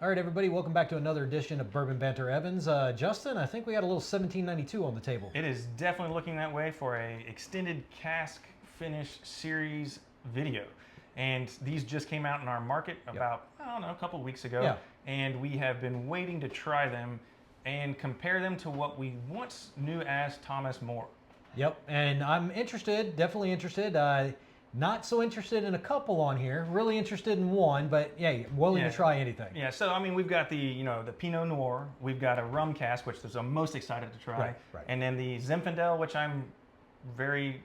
All right, everybody, welcome back to another edition of Bourbon Banter Evans. Justin, I think we got a little 1792 on the table. It is definitely looking that way for a extended cask finish series video. And these just came out in our market about, I don't know, a couple of weeks ago. Yeah. And we have been waiting to try them and compare them to what we once knew as Thomas More. Yep, and I'm interested, definitely interested. Not so interested in a couple on here, really interested in one, but yeah, willing to try anything. Yeah, so I mean, we've got the Pinot Noir, we've got a rum cask, which I'm most excited to try, Right. and then the Zinfandel, which I'm very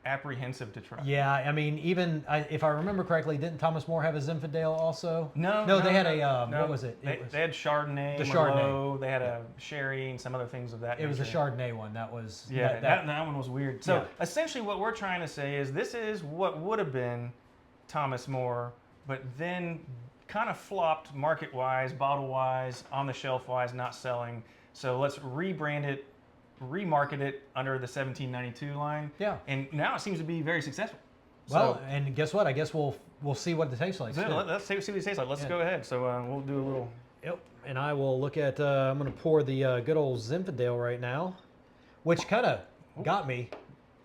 apprehensive to try. Yeah, I mean, even if I remember correctly, didn't Thomas More have a Zinfandel also? No, they had what was it? They had Chardonnay, the Merlot, Chardonnay. They had a sherry and some other things of that nature. It was a Chardonnay one. That was that one was weird. So essentially, what we're trying to say is this is what would have been Thomas More, but then kind of flopped market-wise, bottle-wise, on the shelf-wise, not selling. So let's rebrand it, remarket it under the 1792 line. Yeah. And now it seems to be very successful. Well, and guess what? I guess we'll see what it tastes like. Let's see what it tastes like. Let's go ahead. So we'll do a little. Yep. And I will look at. I'm going to pour the good old Zinfandel right now, which kind of got me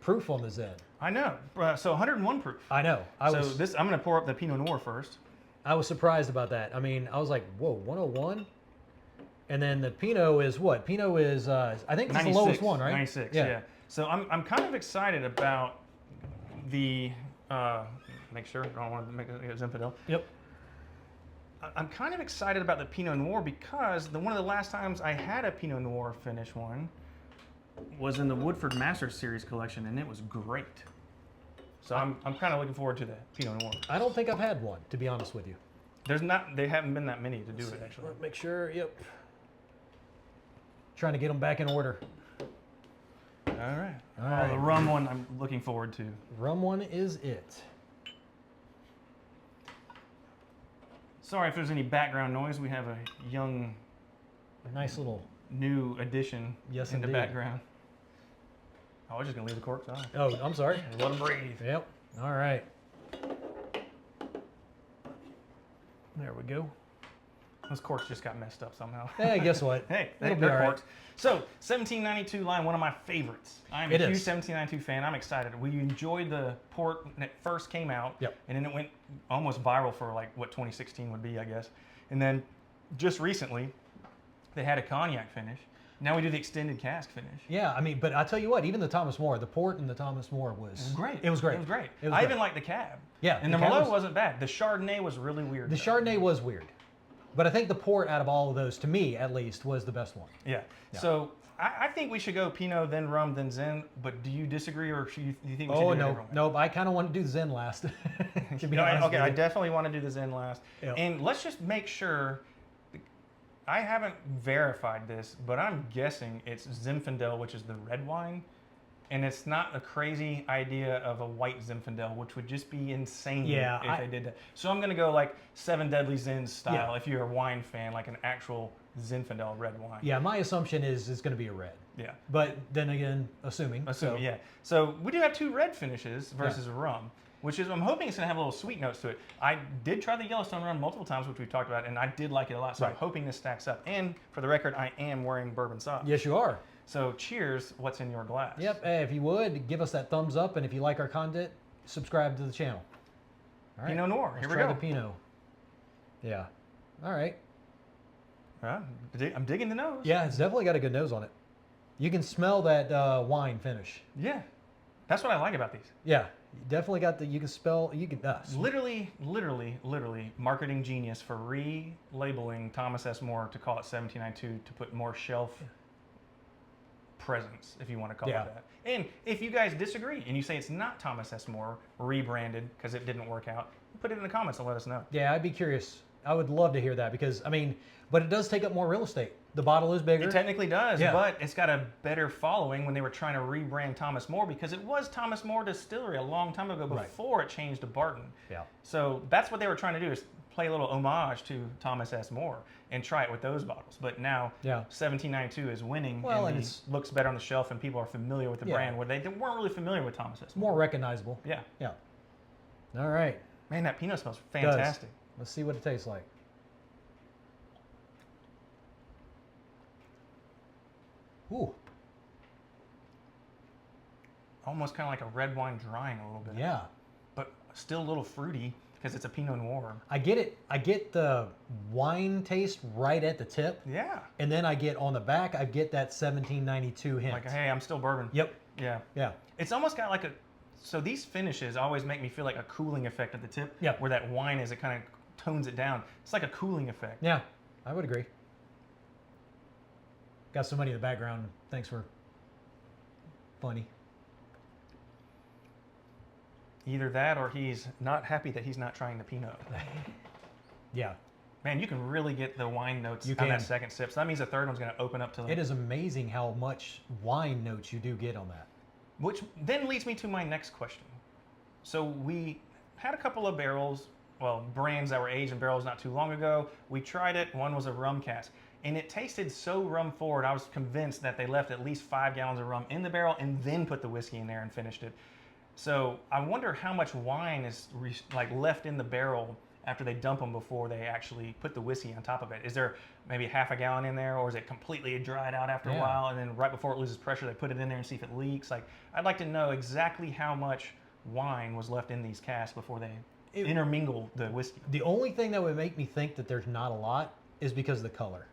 proof on the Zen. I know. So 101 proof. I know. I'm going to pour up the Pinot Noir first. I was surprised about that. I mean, I was like, whoa, 101. And then the Pinot is what? Pinot is, I think it's the lowest one, right? 96, yeah. So I'm kind of excited about the, make sure, I don't want to make it Zinfandel. Yep. I'm kind of excited about the Pinot Noir because one of the last times I had a Pinot Noir finish one was in the Woodford Masters Series collection, and it was great. So I'm kind of looking forward to the Pinot Noir. I don't think I've had one, to be honest with you. They haven't been that many to do it, actually. Let's make sure, yep. Trying to get them back in order. All right. The rum one I'm looking forward to. Rum one is it. Sorry if there's any background noise. We have a nice little new addition in the indeed. background. I was just gonna leave the corks on. Oh, I'm sorry. Let them breathe. Yep. All right. There we go. Those corks just got messed up somehow. Hey, guess what? Hey, It'll be they're all right. corks. So, 1792 line, one of my favorites. I'm a huge 1792 fan. I'm excited. We enjoyed the port when it first came out. Yep. And then it went almost viral for like what 2016 would be, I guess. And then just recently, they had a cognac finish. Now we do the extended cask finish. Yeah, I mean, but I tell you what, even the Thomas More, the port and the Thomas More was great. It was great. It was great. It was I great. even liked the cab. Yeah, And the Merlot wasn't bad. The Chardonnay was really weird. The Chardonnay was weird. But I think the port out of all of those, to me at least, was the best one. Yeah. So I think we should go Pinot, then rum, then Zen. But do you disagree, or do you think we should do it every no. I kind of want to do Zen last. To be honest okay, with I you. definitely want to do the Zen last. Yep. And let's just make sure. I haven't verified this, but I'm guessing it's Zinfandel, which is the red wine. And it's not a crazy idea of a white Zinfandel, which would just be insane if they did that. So I'm going to go like Seven Deadly Zins style, if you're a wine fan, like an actual Zinfandel red wine. Yeah, my assumption is it's going to be a red. Yeah. But then again, assuming. Yeah. So we do have two red finishes versus a rum, which is, I'm hoping it's going to have a little sweet notes to it. I did try the Yellowstone rum multiple times, which we've talked about, and I did like it a lot. So I'm hoping this stacks up. And for the record, I am wearing bourbon socks. Yes, you are. So cheers, what's in your glass? Yep, hey, if you would, give us that thumbs up, and if you like our content, subscribe to the channel. All right. Pinot Noir, here we try go. the Pinot. Yeah. All right. I'm digging the nose. Yeah, it's definitely got a good nose on it. You can smell that wine finish. Yeah. That's what I like about these. Yeah, you definitely got the, you can Literally marketing genius for relabeling Thomas S. More to call it 1792 to put more shelf presence, if you want to call it that. And if you guys disagree and you say it's not Thomas S. More, rebranded because it didn't work out, put it in the comments and let us know. Yeah, I'd be curious. I would love to hear that because, I mean, but it does take up more real estate. The bottle is bigger. It technically does, but it's got a better following when they were trying to rebrand Thomas More because it was Thomas More Distillery a long time ago before it changed to Barton. Yeah. So that's what they were trying to do is play a little homage to Thomas S. More and try it with those bottles. But now 1792 is winning and it looks better on the shelf and people are familiar with the brand where they weren't really familiar with Thomas S. More recognizable. Yeah. Yeah. All right. Man, that Pinot smells fantastic. Let's see what it tastes like. Ooh, Almost kind of like a red wine drying a little bit. yeah. But still a little fruity because it's a Pinot Noir. I get it. I get the wine taste right at the tip. Yeah. And then I get on the back, I get that 1792 hint. Like, hey, I'm still bourbon. Yep. Yeah. Yeah. It's almost got like a, so these finishes always make me feel like a cooling effect at the tip. Yep. Where that wine is, it kind of tones it down. It's like a cooling effect. Yeah, I would agree. Got somebody in the background. Thanks for funny. Either that or he's not happy that he's not trying the Pinot. Yeah. Man, you can really get the wine notes You on that can. second sip. So that means the third one's going to open up to It is amazing how much wine notes you do get on that. Which then leads me to my next question. So we had a couple of barrels, well, brands that were aged in barrels not too long ago. We tried it. One was a rum cask. And it tasted so rum forward, I was convinced that they left at least 5 gallons of rum in the barrel and then put the whiskey in there and finished it. So I wonder how much wine is like left in the barrel after they dump them before they actually put the whiskey on top of it. Is there maybe half a gallon in there, or is it completely dried out after a while, and then right before it loses pressure, they put it in there and see if it leaks? Like, I'd like to know exactly how much wine was left in these casks before they intermingle the whiskey. The only thing that would make me think that there's not a lot is because of the color.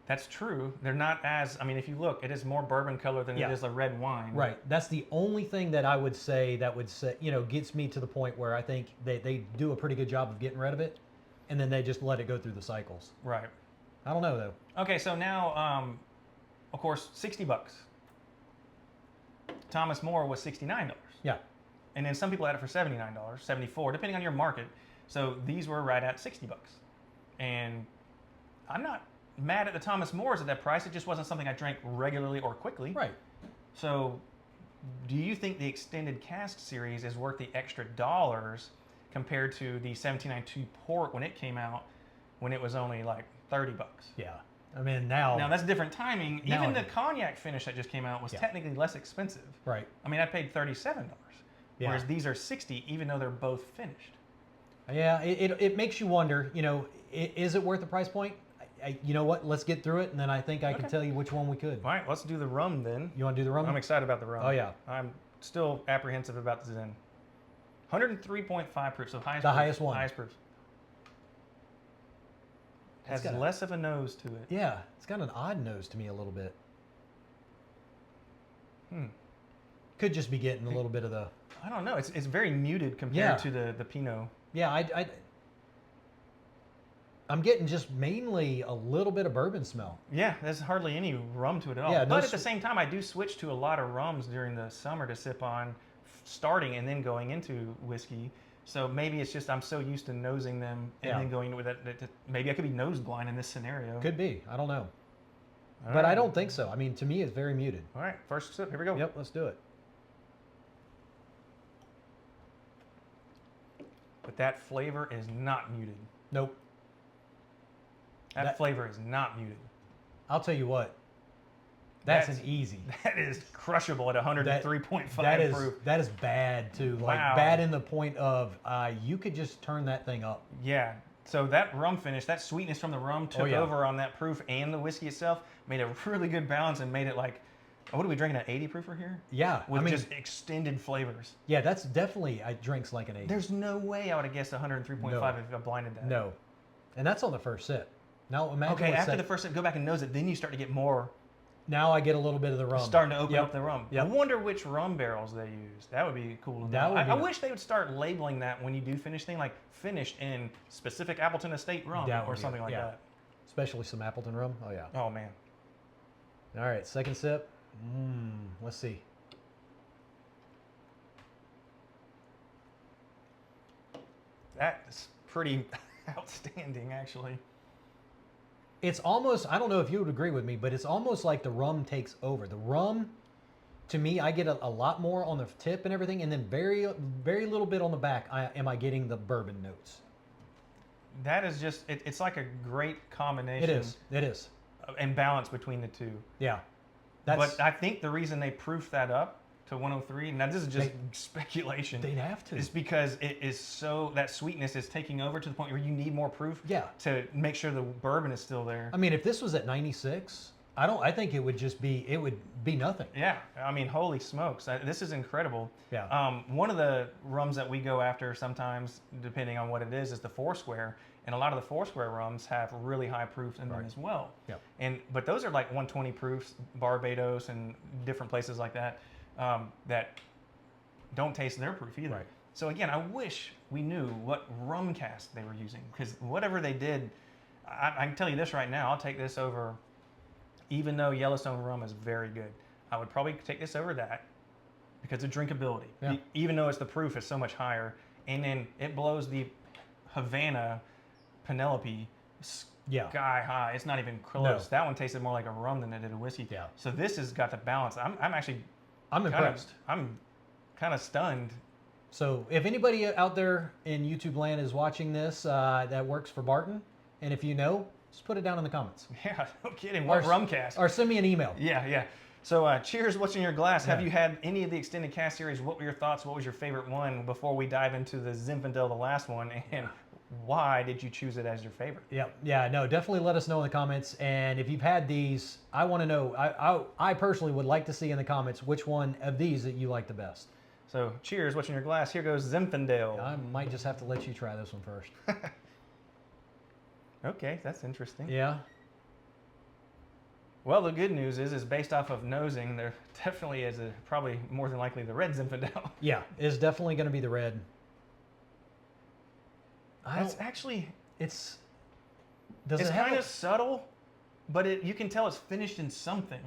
That's true. They're not as, I mean, if you look, it is more bourbon color than it is a red wine. Right. That's the only thing that I would say that would say, gets me to the point where I think they do a pretty good job of getting rid of it, and then they just let it go through the cycles. Right. I don't know though. Okay, so now, of course, $60. Thomas More was $69. Yeah. And then some people had it for $79, $74, depending on your market. So these were right at $60. And I'm not mad at the Thomas Moores at that price. It just wasn't something I drank regularly or quickly. Right. So do you think the extended cask series is worth the extra dollars compared to the 1792 port when it came out, when it was only like $30? Yeah. I mean, now that's different timing. Now Even the cognac finish that just came out was technically less expensive. Right. I mean, I paid $37, whereas these are $60, even though they're both finished. Yeah, it makes you wonder, is it worth the price point? You know what? Let's get through it, and then I think I can tell you which one we could. All right, let's do the rum then. You want to do the rum? I'm excited about the rum. Oh, yeah. I'm still apprehensive about the Zen. 103.5 proof, so highest The proof. highest one. Highest proof. It's Has got less of a nose to it. Yeah, it's got an odd nose to me a little bit. Could just be getting a little bit of the... I don't know. It's very muted compared to the Pinot. Yeah, I'm getting just mainly a little bit of bourbon smell. Yeah, there's hardly any rum to it at all. Yeah, but at the same time, I do switch to a lot of rums during the summer to sip on, starting and then going into whiskey. So maybe it's just I'm so used to nosing them and then going with that. Maybe I could be nose blind in this scenario. Could be. I don't know. All But right. I don't think so. I mean, to me, it's very muted. All right, first sip. Here we go. Yep, let's do it. But that flavor is not muted. Nope. That flavor is not muted. I'll tell you what. That's an easy. That is crushable at 103.5 proof. That is bad too. Like bad in the point of you could just turn that thing up. Yeah. So that rum finish, that sweetness from the rum took over on that proof, and the whiskey itself made a really good balance and made it like, what are we drinking, an 80 proofer here? Yeah. With just extended flavors. Yeah, that's definitely, I drinks like an 80. There's no way I would have guessed 103.5 if I blinded that. No. And that's on the first sip. Now imagine Okay, after the first sip, go back and nose it, then you start to get more. Now I get a little bit of the rum. Starting to open up the rum. Yep. I wonder which rum barrels they use. That would be cool to know. I wish they would start labeling that when you do finish thing, like finished in specific Appleton Estate rum or something like that. Especially some Appleton rum. Oh, yeah. Oh, man. All right, second sip. Let's see. That's pretty outstanding, actually. It's almost, I don't know if you would agree with me, but it's almost like the rum takes over. The rum, to me, I get a lot more on the tip and everything, and then very, very little bit on the back am I getting the bourbon notes. That is just, it's like a great combination. It is. And balance between the two. Yeah. But I think the reason they proofed that up to 103, now this is just speculation. They'd have to. It's because it is so, that sweetness is taking over to the point where you need more proof to make sure the bourbon is still there. I mean, if this was at 96, I think it would be nothing. Yeah, I mean, holy smokes, this is incredible. Yeah. One of the rums that we go after sometimes, depending on what it is the Foursquare, and a lot of the Foursquare rums have really high proofs in them as well. Yeah. But those are like 120 proofs, Barbados and different places like that, that don't taste their proof either. Right. So again, I wish we knew what rum cask they were using, because whatever they did, I can tell you this right now, I'll take this over. Even though Yellowstone rum is very good, I would probably take this over that because of drinkability. Yeah. Even though the proof is so much higher, and then it blows the Havana Penelope sky high. It's not even close. No. That one tasted more like a rum than it did a whiskey. Yeah. So this has got the balance. I'm impressed. I'm kind of stunned. So if anybody out there in YouTube land is watching this that works for Barton, and if you know, just put it down in the comments. Yeah, no kidding. What rum cask? Or send me an email. Yeah. So cheers, what's in your glass? Yeah. Have you had any of the extended cast series? What were your thoughts? What was your favorite one before we dive into the Zinfandel, the last one? And why did you choose it as your favorite? Yeah, no, definitely let us know in the comments. And if you've had these, I want to know, I personally would like to see in the comments which one of these that you like the best. So cheers, what's in your glass? Here goes Zinfandel. I might just have to let you try this one first. Okay, that's interesting. Yeah. Well, the good news is based off of nosing, there definitely is probably more than likely the red Zinfandel. Yeah, it's definitely going to be the red. It's actually... It's kind of subtle, but you can tell it's finished in something.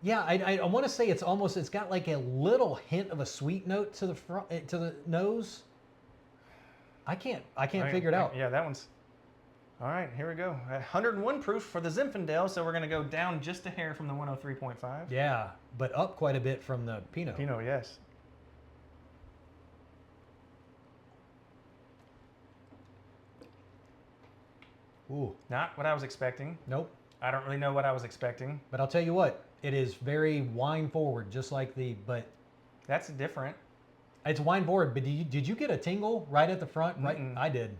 Yeah, I want to say it's got like a little hint of a sweet note to the front, to the nose. I can't figure it out. Yeah, that one's... All right, here we go. 101 proof for the Zinfandel, so we're going to go down just a hair from the 103.5. Yeah, but up quite a bit from the Pinot. Pinot, yes. Ooh. Not what I was expecting. Nope. I don't really know what I was expecting. But I'll tell you what, it is very wine forward, just like but that's different. It's wine forward, but did you get a tingle right at the front? Right, I did.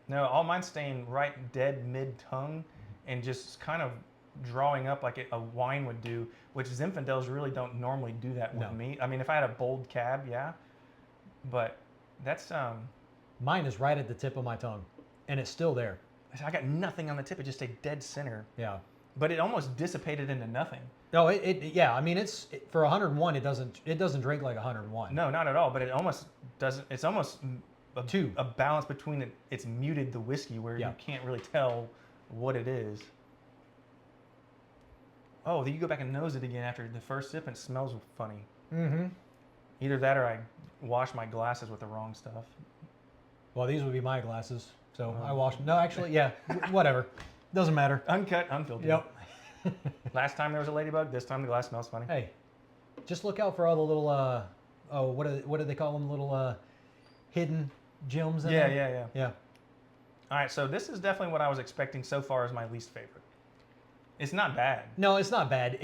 No, all mine staying right dead mid-tongue and just kind of drawing up like a wine would do, which Zinfandels really don't normally do that with me. I mean, if I had a bold cab, yeah. But that's... Mine is right at the tip of my tongue, and it's still there. I got nothing on the tip. It just stayed dead center. Yeah. But it almost dissipated into nothing. No, yeah, I mean, for 101, it doesn't drink like 101. No, not at all. But it almost doesn't... It's almost... a balance between it's muted the whiskey where you can't really tell what it is. Oh, then you go back and nose it again after the first sip and it smells funny. Mm-hmm. Either that or I wash my glasses with the wrong stuff. Well, these would be my glasses, so I washed them. No, actually, yeah, whatever. Doesn't matter. Uncut, unfiltered. Yep. Last time there was a ladybug, this time the glass smells funny. Hey, just look out for all the little, what do they call them? Little hidden gems in there? Yeah. All right, so this is definitely what I was expecting so far as my least favorite. It's not bad. No, it's not bad.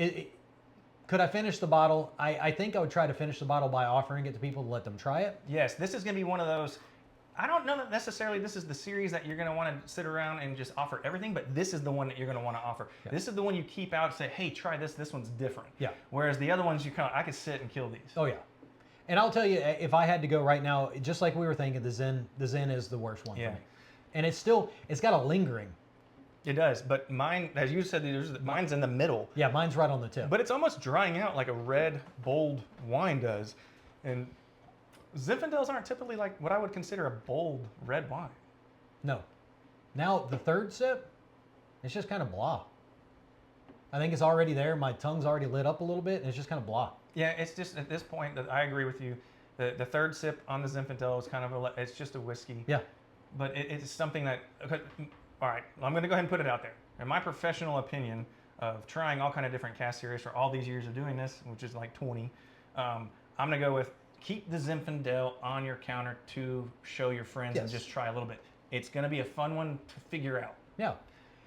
Could I finish the bottle? I think I would try to finish the bottle by offering it to people to let them try it. Yes, this is going to be one of those... I don't know that necessarily this is the series that you're going to want to sit around and just offer everything, but this is the one that you're going to want to offer. Yeah. This is the one you keep out and say, hey, try this. This one's different. Yeah. Whereas the other ones, I could sit and kill these. Oh, yeah. And I'll tell you, if I had to go right now, just like we were thinking, the Zen is the worst one for me. And it's got a lingering. It does, but mine, as you said, mine's in the middle. Yeah, mine's right on the tip. But it's almost drying out like a red, bold wine does. And Zinfandels aren't typically like what I would consider a bold red wine. No. Now, the third sip, it's just kind of blah. I think it's already there. My tongue's already lit up a little bit, and it's just kind of blah. Yeah, it's just at this point that I agree with you. The third sip on the Zinfandel is kind of it's just a whiskey. Yeah. But it's something that, all right, I'm going to go ahead and put it out there. In my professional opinion of trying all kind of different cask series for all these years of doing this, which is like 20, I'm going to go with keep the Zinfandel on your counter to show your friends and just try a little bit. It's going to be a fun one to figure out. Yeah.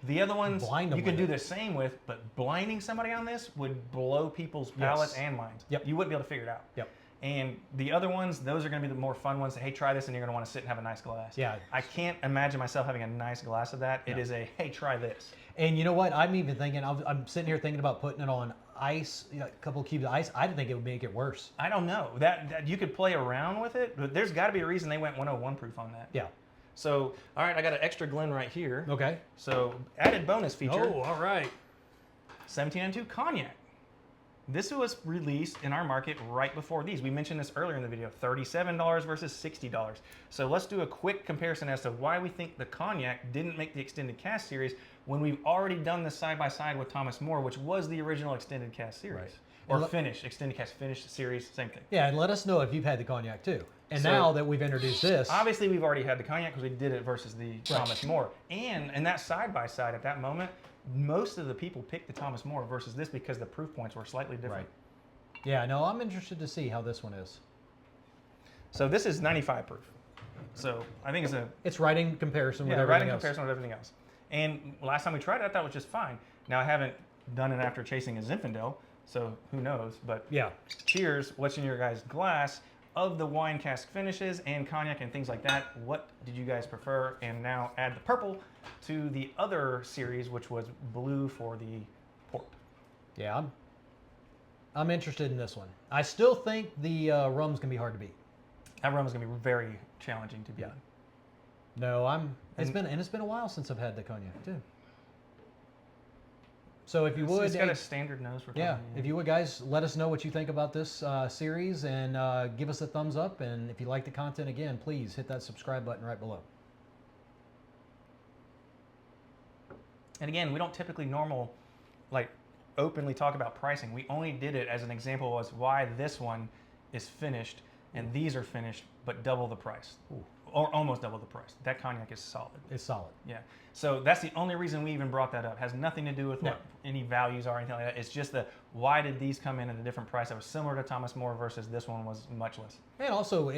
The other ones you can do the same with, but blinding somebody on this would blow people's palates and minds. Yep. You wouldn't be able to figure it out. Yep. And the other ones, those are going to be the more fun ones. Hey, try this, and you're going to want to sit and have a nice glass. Yeah. I can't imagine myself having a nice glass of that. It is a, hey, try this. And you know what? I'm even thinking, I'm sitting here thinking about putting it on ice, a couple of cubes of ice. I didn't think it would make it worse. I don't know. That you could play around with it, but there's got to be a reason they went 101 proof on that. Yeah. So, all right, I got an extra Glen right here. Okay. So, added bonus feature. Oh, all right. 1792 cognac. This was released in our market right before these. We mentioned this earlier in the video, $37 versus $60. So let's do a quick comparison as to why we think the cognac didn't make the extended cask series when we've already done this side by side with Thomas More, which was the original extended cask series. Right. Or finish, extended cask finish series, same thing. Yeah, and let us know if you've had the cognac too. And So, now that we've introduced this, obviously we've already had the cognac because we did it versus the Thomas More. And in that side by side at that moment, most of the people picked the Thomas More versus this because the proof points were slightly different. Right. Yeah, no, I'm interested to see how this one is. So this is 95 proof. So I think it's right in comparison with right everything in else. comparison with everything else. And last time we tried it, I thought it was just fine. Now I haven't done it after chasing a Zinfandel, so who knows? But Yeah. cheers! What's in your guys' glass of the wine cask finishes and cognac and things like that? What did you guys prefer? And now add the purple to the other series, which was blue for the port. Yeah, I'm interested in this one. I still think the rum's gonna be hard to beat. That rum is going to be very challenging to beat. Yeah. No, it's been a while since I've had the cognac too. So if you would, It's got a standard nose for yeah, cognac. if you would, guys, let us know what you think about this series and give us a thumbs up. And if you like the content, again, please hit that subscribe button right below. And again, we don't typically openly talk about pricing. We only did it as an example as why this one is finished and these are finished, but double the price. Ooh. Or almost double the price. That cognac is solid. It's solid. Yeah. So that's the only reason we even brought that up. Has nothing to do with what any values are or anything like that. It's just why did these come in at a different price that was similar to Thomas More versus this one was much less. And also,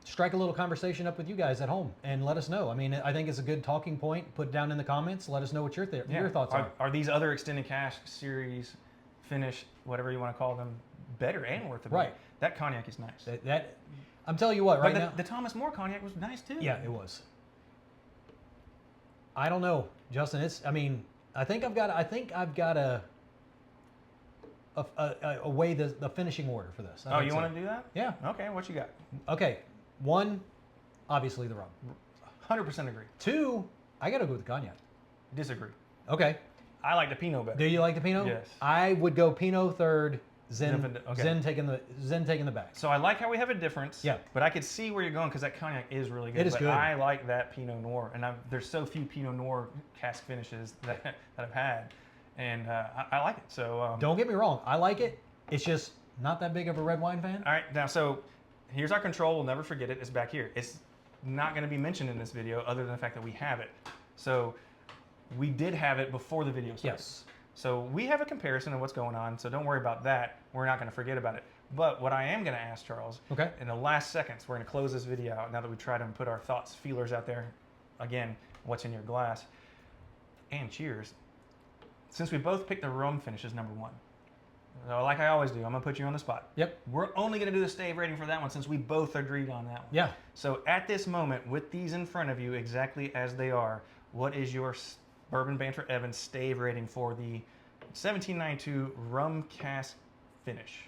strike a little conversation up with you guys at home and let us know. I mean, I think it's a good talking point. Put it down in the comments. Let us know what your thoughts are. Are these other extended cask series, finish, whatever you want to call them, better and worth it? Right. That cognac is nice. That I'm telling you what, right but now. the Thomas More cognac was nice too. Yeah, it was. I don't know, Justin. I think I've got a way the finishing order for this. Oh, you want to do that? Yeah. Okay, what you got? Okay. 1, obviously the rum. 100% agree. 2, I got to go with the cognac. Disagree. Okay. I like the Pinot better. Do you like the Pinot? Yes. I would go Pinot third, Zen Okay. Zen taking the back. So I like how we have a difference. Yeah. But I could see where you're going because that cognac is really good. It is but good. I like that Pinot Noir, and there's so few Pinot Noir cask finishes that I've had, and I like it. So Don't get me wrong, I like it. It's just not that big of a red wine fan. all right, now so here's our control. We'll never forget it. It's back here. It's not going to be mentioned in this video, other than the fact that we have it. So we did have it before the video started. Yes. So we have a comparison of what's going on, so don't worry about that. We're not going to forget about it. But what I am going to ask Charles, Okay. in the last seconds, we're going to close this video out now that we tried and put our thoughts, feelers out there. Again, what's in your glass? And cheers. Since we both picked the rum finishes number 1, so like I always do, I'm going to put you on the spot. Yep. We're only going to do the stave rating for that one since we both agreed on that one. Yeah. So at this moment, with these in front of you exactly as they are, what is your Bourbon Banter Evans stave rating for the 1792 rum cask finish?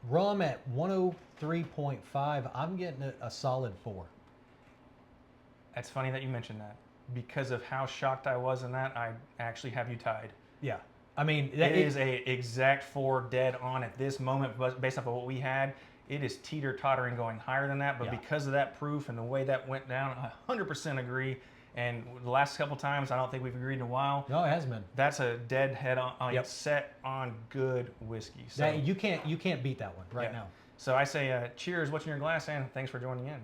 Rum at 103.5. I'm getting a solid 4. It's funny that you mentioned that. Because of how shocked I was in that, I actually have you tied. Yeah. I mean, It is a exact 4 dead on at this moment, but based off of what we had. It is teeter-tottering going higher than that, but Yeah. because of that proof and the way that went down, I 100% agree. And the last couple times, I don't think we've agreed in a while. No, it has been. That's a dead head on Yep. set on good whiskey. So, That, you can't beat that one right now. So I say cheers, what's in your glass, and thanks for joining in.